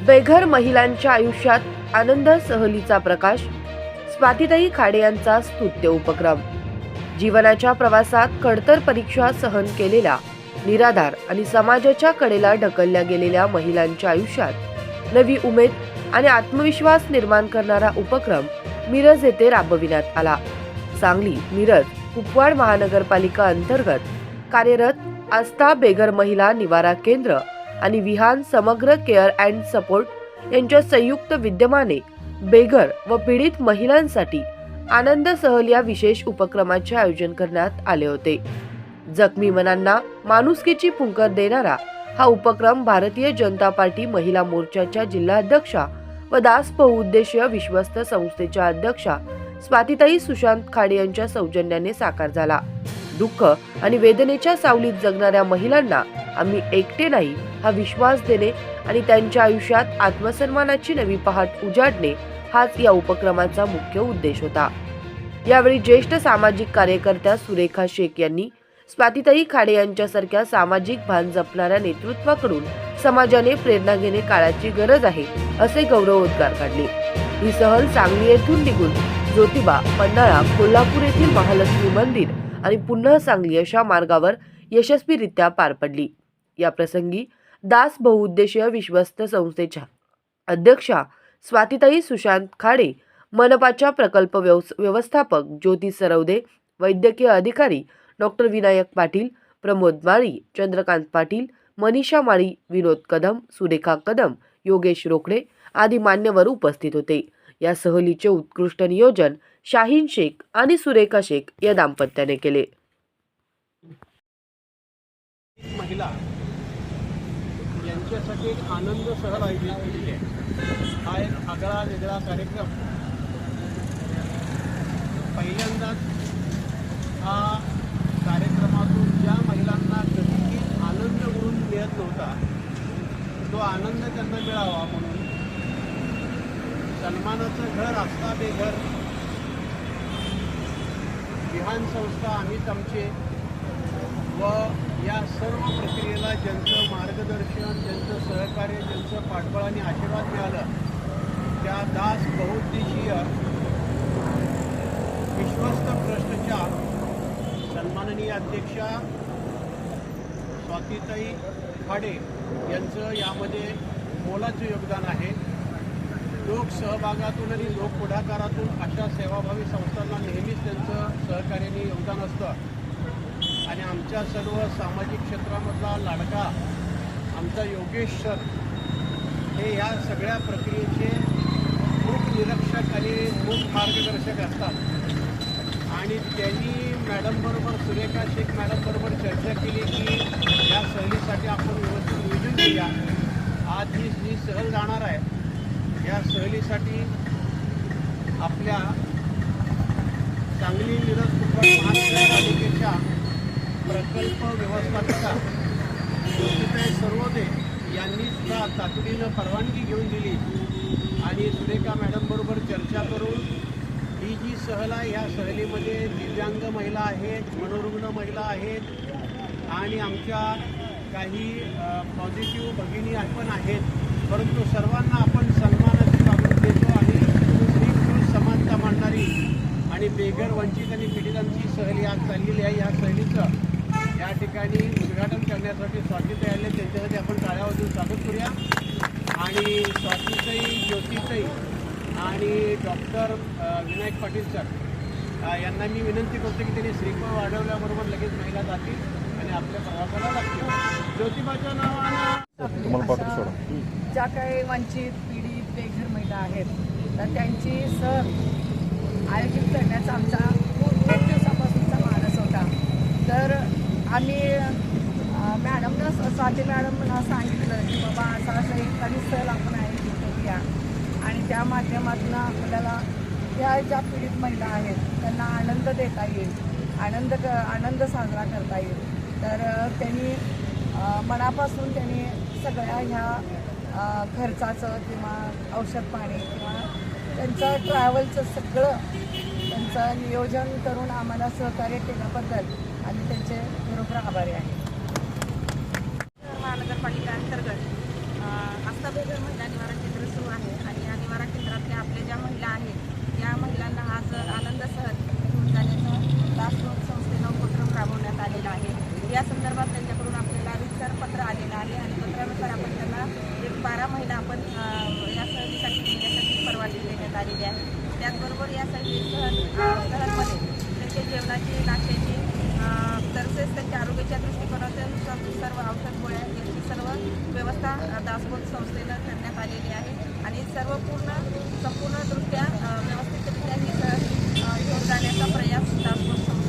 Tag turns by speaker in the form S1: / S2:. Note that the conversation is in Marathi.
S1: बेघर महिलांच्या आयुष्यात आनंद सहलीचा प्रकाश. स्वातीताई खाडे यांचा स्तुत्य उपक्रम. जीवनाच्या प्रवासात खडतर परीक्षा सहन केलेल्या, निराधार आणि समाजाच्या कडेला ढकलल्या गेलेल्या महिलांच्या आयुष्यात नवी उमेद आणि आत्मविश्वास निर्माण करणारा उपक्रम मिरज येथे राबविण्यात आला. सांगली, मिरज, कुपवाड महानगरपालिका अंतर्गत कार्यरत आस्था बेघर महिला निवारा केंद्र आणि विहान समग्र केअर अँड सपोर्ट यांच्या संयुक्त विद्यमाने बेघर व पीडित महिलांसाठी आनंद सहल या विशेष उपक्रमाचे आयोजन करण्यात आले होते. जखमी मनांना माणुसकीची फुंकर देणारा हा उपक्रम भारतीय जनता पार्टी महिला मोर्चाच्या जिल्हाध्यक्षा व दास बहुउद्देशीय विश्वस्त संस्थेच्या अध्यक्षा स्वातीताई सुशांत खाडे यांच्या सौजन्याने साकार झाला. दुःख आणि वेदनेच्या सावलीत जगणाऱ्या महिलांना आम्ही एकटे नाही हा विश्वास देणे आणि त्यांच्या आयुष्यात आत्मसन्मानाची नवी पहाट उजाडणे हाच या उपक्रमाचा मुख्य उद्देश होता. यावेळी ज्येष्ठ सामाजिक कार्यकर्त्या सुरेखा शेख यांनी स्वातीताई खाडे यांच्यासारख्या सामाजिक भान जपणाऱ्या नेतृत्वाकडून समाजाने प्रेरणा घेणे काळाची गरज आहे असे गौरवोद्गार काढले. ही सहल सांगली येथून निघून ज्योतिबा, पन्हाळा, कोल्हापूर येथील महालक्ष्मी मंदिर आणि पुन्हा सांगली अशा मार्गावर यशस्वीरित्या पार पडली. या प्रसंगी दास बहुउद्देशीय विश्वस्त संस्थेच्या अध्यक्षा स्वातीताई सुशांत खाडे, मनपाच्या प्रकल्प व्यवस्थापक ज्योती सरवदे, वैद्यकीय अधिकारी डॉक्टर विनायक पाटील, प्रमोद माळी, चंद्रकांत पाटील, मनीषा माळी, विनोद कदम, सुरेखा कदम, योगेश रोकडे आदी मान्यवर उपस्थित होते. या सहलीचे उत्कृष्ट नियोजन शाहीन शेख आणि सुरेखा शेख या दाम्पत्याने केले.
S2: महिला यांच्यासाठी एक आनंद सहल आयोजित केली आहे. हा एक आगळा वेगळा कार्यक्रम. पहिल्यांदाच हा कार्यक्रमातून ज्या महिलांना कधीही आनंद म्हणून मिळत नव्हता तो आनंद त्यांना मिळावा म्हणून सन्मानाचं घर आस्था बेघर विहान संस्था आम्हीच आमचे व या सर्व प्रक्रियेला ज्यांचं मार्गदर्शन, ज्यांचं सहकार्य, ज्यांचं पाठबळ आणि आशीर्वाद मिळालं त्या दास बहुउद्देशीय विश्वस्त ट्रस्टच्या सन्माननीय अध्यक्षा स्वातीताई खाडे यांचं यामध्ये मोलाचं योगदान आहे. लोक सहभागातून आणि लोक पुढाकारातून अशा सेवाभावी संस्थांना नेहमीच त्यांचं सहकार्याने योगदान असतं आणि आमच्या सर्व सामाजिक क्षेत्रामधला लाडका आमचा योगेश सर हे या सगळ्या प्रक्रियेचे मूक निरीक्षक आणि मूक मार्गदर्शक असतात आणि त्यांनी मॅडमबरोबर सुरेखा शेख मॅडमबरोबर चर्चा केली की या सहलीसाठी आपण व्यवस्थित नियोजन करूया. आज ही सहल जाणार आहे. या सहलीसाठी आपल्या सांगली मिरज कुपवाड महानगरपालिकेच्या प्रकल्प व्यवस्थापिका ज्योतिताई सरवदे यांनी सुद्धा तातडीनं परवानगी घेऊन दिली आणि सुरेखा मॅडमबरोबर चर्चा करून ही जी सहल आहे ह्या सहलीमध्ये दिव्यांग महिला आहेत, मनोरुग्ण महिला आहेत आणि आमच्या काही पॉझिटिव्ह भगिनी पण आहेत. परंतु सर्वांना आपण सन्मानाची वागणूक देतो आणि स्त्री-पुरुष समानता मांडणारी आणि बेघर, वंचित आणि पीडितांची सहल आज चाललेली आहे. या सहलीचं या ठिकाणी उद्घाटन करण्यासाठी स्वातीताई आले. त्यांच्यासाठी आपण टाळ्या वाजवून स्वागत करूया. आणि स्वातीताई, ज्योतिताई आणि डॉक्टर विनायक पाटील सर यांना मी विनंती करतो की त्यांनी श्रीफळ वाढवल्याबरोबर लगेच महिला जातील आणि आपल्या प्रवासाला लागतील. ज्योतिबाच्या नावानं
S3: ज्या काही वंचित, पीडित, बेघर महिला आहेत तर त्यांची सहल आयोजित करण्याचा आमचा खूप दिवसापासूनचा मानस होता. तर आम्ही मॅडमनं स्वाती मॅडमना सांगितलं की बाबा असं एखादी सहल आपण आयोजित करूया आणि त्या माध्यमातून आपल्याला या ज्या पीडित महिला आहेत त्यांना आनंद देता येईल, आनंद साजरा करता येईल. तर त्यांनी मनापासून त्यांनी सगळ्या ह्या खर्चाचं किंवा औषध पाणी किंवा त्यांचं ट्रॅव्हलचं सगळं त्यांचं नियोजन करून आम्हाला सहकार्य केल्याबद्दल आम्ही त्यांचे बरोबर आभारी आहे.
S4: महानगरपालिका अंतर्गत आस्था बेघर महिला निवारा केंद्र सुरू आहे आणि या निवारा केंद्रातल्या आपल्या ज्या महिला आहेत या महिलांना आज आनंद सहल घेऊन जाण्याचा दासबोध संस्थेनं उपक्रम राबवण्यात आलेला आहे. या संदर्भात त्यांच्याकडून आपल्याला रितसर पत्र आलेलं आहे आणि पत्रानुसार आपण त्यांना एक 12 महिला आपण या सहलीसाठी नेण्यासाठी परवानगी देण्यात आलेली आहे. त्याचबरोबर या सहलमध्ये त्यांच्या जेवणाची नाश्त्याची तसेच त्यांच्या आरोग्याच्या दृष्टिकोनातून सर्व औषध गोळ्या याची सर्व व्यवस्था दासबोध संस्थेनं करण्यात आलेली आहे आणि संपूर्णदृष्ट्या व्यवस्थितरित्या ही सहल घेऊन जाण्याचा प्रयास दासबोध